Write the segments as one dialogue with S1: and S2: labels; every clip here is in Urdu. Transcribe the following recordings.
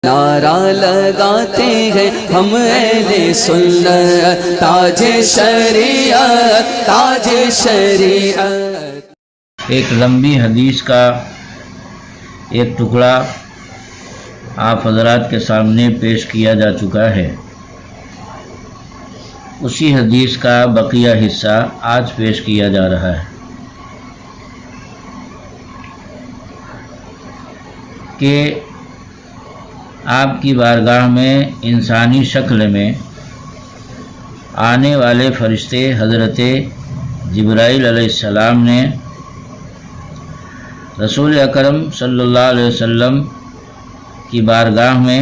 S1: نعرہ لگاتے ہیں ہم اہل سنت، تاج شریعت، تاج شریعت۔
S2: ایک لمبی حدیث کا ایک ٹکڑا آپ حضرات کے سامنے پیش کیا جا چکا ہے۔ اسی حدیث کا بقیہ حصہ آج پیش کیا جا رہا ہے کہ آپ کی بارگاہ میں انسانی شکل میں آنے والے فرشتے حضرت جبرائیل علیہ السلام نے رسول اکرم صلی اللہ علیہ وسلم کی بارگاہ میں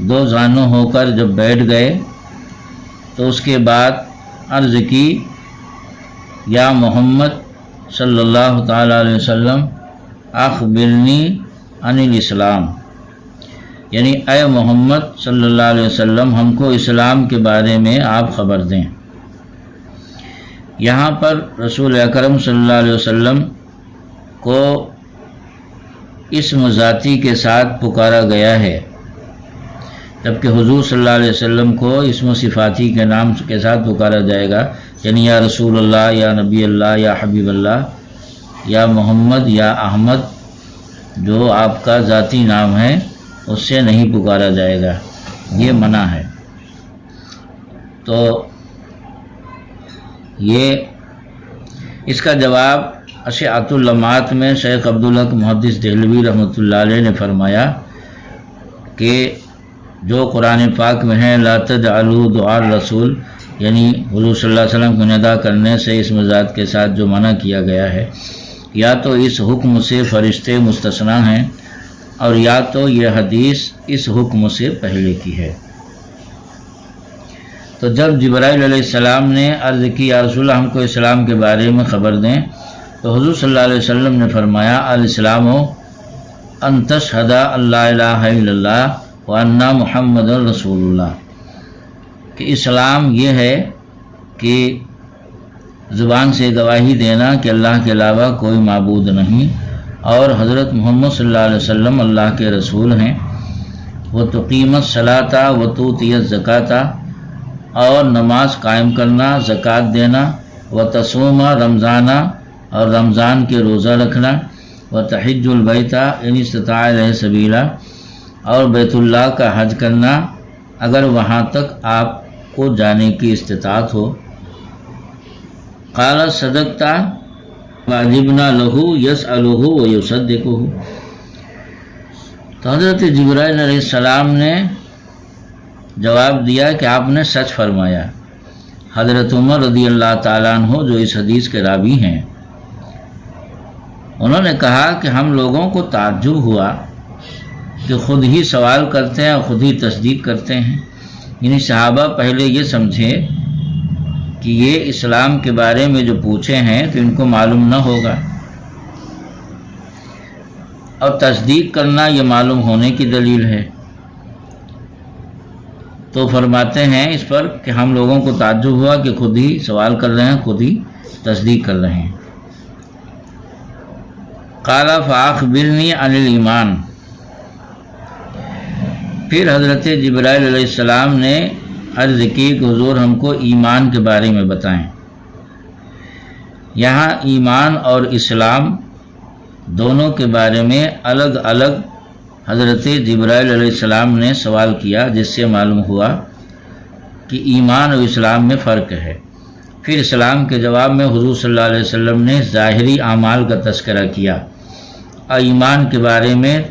S2: دو زانو ہو کر جب بیٹھ گئے تو اس کے بعد عرض کی، یا محمد صلی اللہ تعالیٰ علیہ وسلم اخبرنی عن الاسلام، یعنی اے محمد صلی اللہ علیہ وسلم ہم کو اسلام کے بارے میں آپ خبر دیں۔ یہاں پر رسول اکرم صلی اللہ علیہ وسلم کو اسم ذاتی کے ساتھ پکارا گیا ہے، جبکہ حضور صلی اللہ علیہ وسلم کو اسم و صفاتی کے نام کے ساتھ پکارا جائے گا، یعنی یا رسول اللہ، یا نبی اللہ، یا حبیب اللہ، یا محمد، یا احمد، جو آپ کا ذاتی نام ہے اس سے نہیں پکارا جائے گا، یہ منع ہے۔ تو یہ اس کا جواب اشعۃ اللمعات میں شیخ عبدالحق محدث دہلوی رحمۃ اللہ علیہ نے فرمایا کہ جو قرآن پاک میں ہے لا تجعلوا دعاء الرسول، یعنی حضور صلی اللہ علیہ وسلم کو ندا کرنے سے اسم ذات کے ساتھ جو منع کیا گیا ہے، یا تو اس حکم سے فرشتے مستثنیٰ ہیں اور یا تو یہ حدیث اس حکم سے پہلے کی ہے۔ تو جب جبرائیل علیہ السلام نے عرض کی یا رسول اللہ ہم کو اسلام کے بارے میں خبر دیں، تو حضور صلی اللہ علیہ وسلم نے فرمایا الاسلام ان تشہد ان لا الہ الا اللہ وان محمد رسول اللہ، کہ اسلام یہ ہے کہ زبان سے گواہی دینا کہ اللہ کے علاوہ کوئی معبود نہیں اور حضرت محمد صلی اللہ علیہ وسلم اللہ کے رسول ہیں، وتقیم الصلاۃ وتؤتی الزکاۃ، اور نماز قائم کرنا، زکوٰۃ دینا، وتصوم رمضان، اور رمضان کے روزہ رکھنا، وتحج البیت ان استطاع الیہ سبیلا، اور بیت اللہ کا حج کرنا اگر وہاں تک آپ کو جانے کی استطاعت ہو۔ قال صدقت واجبنا لہ یسألہ ویصدقہ، تو حضرت جبرائیل علیہ السلام نے جواب دیا کہ آپ نے سچ فرمایا۔ حضرت عمر رضی اللہ تعالیٰ عنہ جو اس حدیث کے راوی ہیں، انہوں نے کہا کہ ہم لوگوں کو تعجب ہوا کہ خود ہی سوال کرتے ہیں اور خود ہی تصدیق کرتے ہیں، یعنی صحابہ پہلے یہ سمجھے کہ یہ اسلام کے بارے میں جو پوچھے ہیں تو ان کو معلوم نہ ہوگا، اور تصدیق کرنا یہ معلوم ہونے کی دلیل ہے۔ تو فرماتے ہیں اس پر کہ ہم لوگوں کو تعجب ہوا کہ خود ہی سوال کر رہے ہیں، خود ہی تصدیق کر رہے ہیں۔ قال فاخبرنی عن الایمان، پھر حضرت جبرائیل علیہ السلام نے عرض کی کہ حضور ہم کو ایمان کے بارے میں بتائیں۔ یہاں ایمان اور اسلام دونوں کے بارے میں الگ الگ حضرت جبرائیل علیہ السلام نے سوال کیا، جس سے معلوم ہوا کہ ایمان اور اسلام میں فرق ہے۔ پھر اسلام کے جواب میں حضور صلی اللہ علیہ وسلم نے ظاہری اعمال کا تذکرہ کیا، اور ایمان کے بارے میں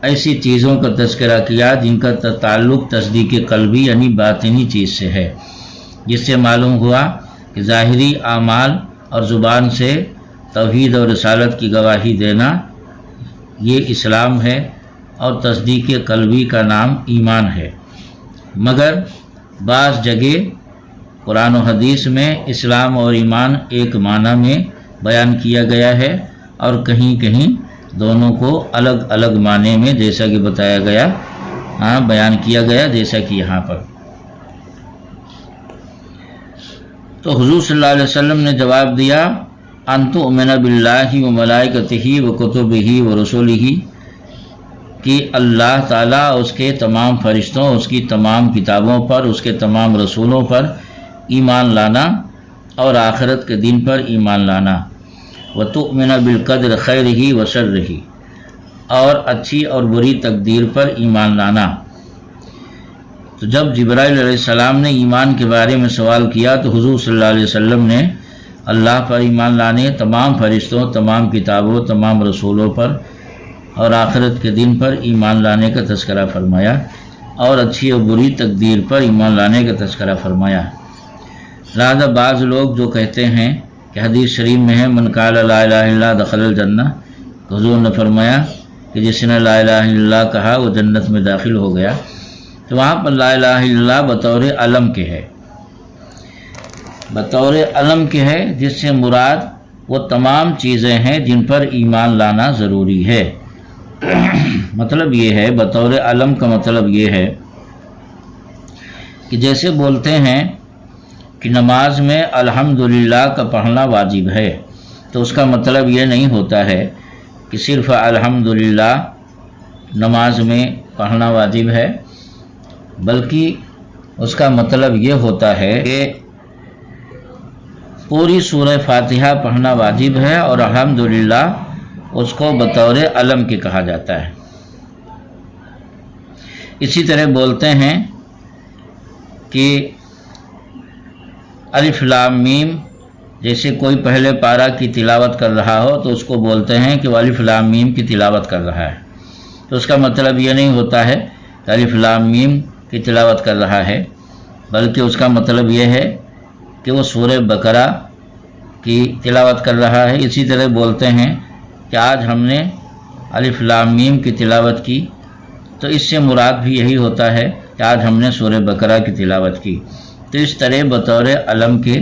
S2: ایسی چیزوں کا تذکرہ کیا جن کا تعلق تصدیق قلبی یعنی باطنی چیز سے ہے، جس سے معلوم ہوا کہ ظاہری اعمال اور زبان سے توحید اور رسالت کی گواہی دینا یہ اسلام ہے، اور تصدیق قلبی کا نام ایمان ہے۔ مگر بعض جگہ قرآن و حدیث میں اسلام اور ایمان ایک معنی میں بیان کیا گیا ہے، اور کہیں کہیں دونوں کو الگ الگ معنی میں جیسا کہ بتایا گیا بیان کیا گیا، جیسا کہ یہاں پر۔ تو حضور صلی اللہ علیہ وسلم نے جواب دیا ان تؤمن باللہ و ملائکتہ و کتبہ و رسولہ، کہ اللہ تعالیٰ اس کے تمام فرشتوں، اس کی تمام کتابوں پر، اس کے تمام رسولوں پر ایمان لانا اور آخرت کے دن پر ایمان لانا، وَتُؤْمِنَ بِالْقَدْرِ خَيْرِهِ وَشَرِّهِ، اور اچھی اور بری تقدیر پر ایمان لانا۔ تو جب جبرائیل علیہ السلام نے ایمان کے بارے میں سوال کیا تو حضور صلی اللہ علیہ وسلم نے اللہ پر ایمان لانے، تمام فرشتوں، تمام کتابوں، تمام رسولوں پر اور آخرت کے دن پر ایمان لانے کا تذکرہ فرمایا، اور اچھی اور بری تقدیر پر ایمان لانے کا تذکرہ فرمایا۔ لہذا بعض لوگ جو کہتے ہیں کہ حدیث شریف میں ہے من قال لا الہ الا اللہ دخل الجنہ، حضور نے فرمایا کہ جس نے لا الہ الا اللہ کہا وہ جنت میں داخل ہو گیا، تو وہاں پر لا الہ الا اللہ بطور علم کے ہے، بطور علم کے ہے، جس سے مراد وہ تمام چیزیں ہیں جن پر ایمان لانا ضروری ہے۔ مطلب یہ ہے، بطور علم کا مطلب یہ ہے کہ جیسے بولتے ہیں کہ نماز میں الحمدللہ کا پڑھنا واجب ہے، تو اس کا مطلب یہ نہیں ہوتا ہے کہ صرف الحمدللہ نماز میں پڑھنا واجب ہے، بلکہ اس کا مطلب یہ ہوتا ہے کہ پوری سورہ فاتحہ پڑھنا واجب ہے، اور الحمدللہ اس کو بطور علم کے کہا جاتا ہے۔ اسی طرح بولتے ہیں کہ الف لام میم، جیسے کوئی پہلے پارہ کی تلاوت کر رہا ہو تو اس کو بولتے ہیں کہ وہ الف لام میم کی تلاوت کر رہا ہے، تو اس کا مطلب یہ نہیں ہوتا ہے کہ الف لام میم کی تلاوت کر رہا ہے، بلکہ اس کا مطلب یہ ہے کہ وہ سورہ بقرہ کی تلاوت کر رہا ہے۔ اسی طرح بولتے ہیں کہ آج ہم نے الف لام میم کی تلاوت کی، تو اس سے مراد بھی یہی ہوتا ہے کہ آج ہم نے سورہ بقرہ کی تلاوت کی۔ تو اس طرح بطور علم کے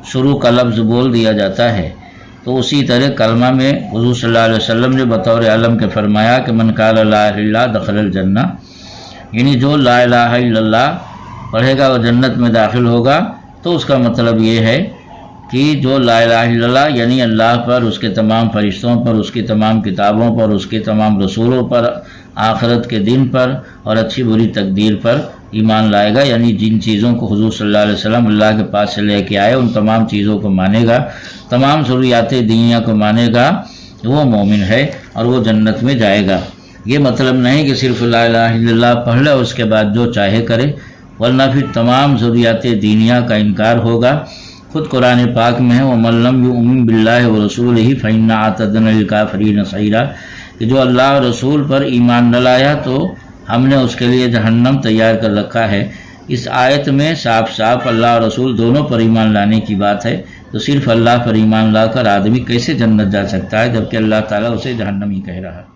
S2: شروع کا لفظ بول دیا جاتا ہے۔ تو اسی طرح کلمہ میں حضور صلی اللہ علیہ وسلم نے بطور علم کے فرمایا کہ من قال لا الہ الا اللہ دخل الجنہ، یعنی جو لا الہ الا اللہ پڑھے گا وہ جنت میں داخل ہوگا۔ تو اس کا مطلب یہ ہے کہ جو لا الہ الا اللہ یعنی اللہ پر، اس کے تمام فرشتوں پر، اس کی تمام کتابوں پر، اس کے تمام رسولوں پر، آخرت کے دن پر اور اچھی بری تقدیر پر ایمان لائے گا، یعنی جن چیزوں کو حضور صلی اللہ علیہ وسلم اللہ کے پاس سے لے کے آئے ان تمام چیزوں کو مانے گا، تمام ضروریات دینیا کو مانے گا، وہ مومن ہے اور وہ جنت میں جائے گا۔ یہ مطلب نہیں کہ صرف لا الہ الا اللہ پڑھ لے اس کے بعد جو چاہے کرے، ورنہ پھر تمام ضروریات دینیا کا انکار ہوگا۔ خود قرآن پاک میں ہے وَمَن لَّمْ يُؤْمِن بِاللَّهِ وَرَسُولِهِ فَإِنَّا أَعْتَدْنَا لِلْكَافِرِينَ سَعِيرًا، کہ جو اللہ اور رسول پر ایمان نہ لایا تو ہم نے اس کے لیے جہنم تیار کر رکھا ہے۔ اس آیت میں صاف صاف اللہ اور رسول دونوں پر ایمان لانے کی بات ہے، تو صرف اللہ پر ایمان لا کر آدمی کیسے جنت جا سکتا ہے جبکہ اللہ تعالیٰ اسے جہنم ہی کہہ رہا ہے۔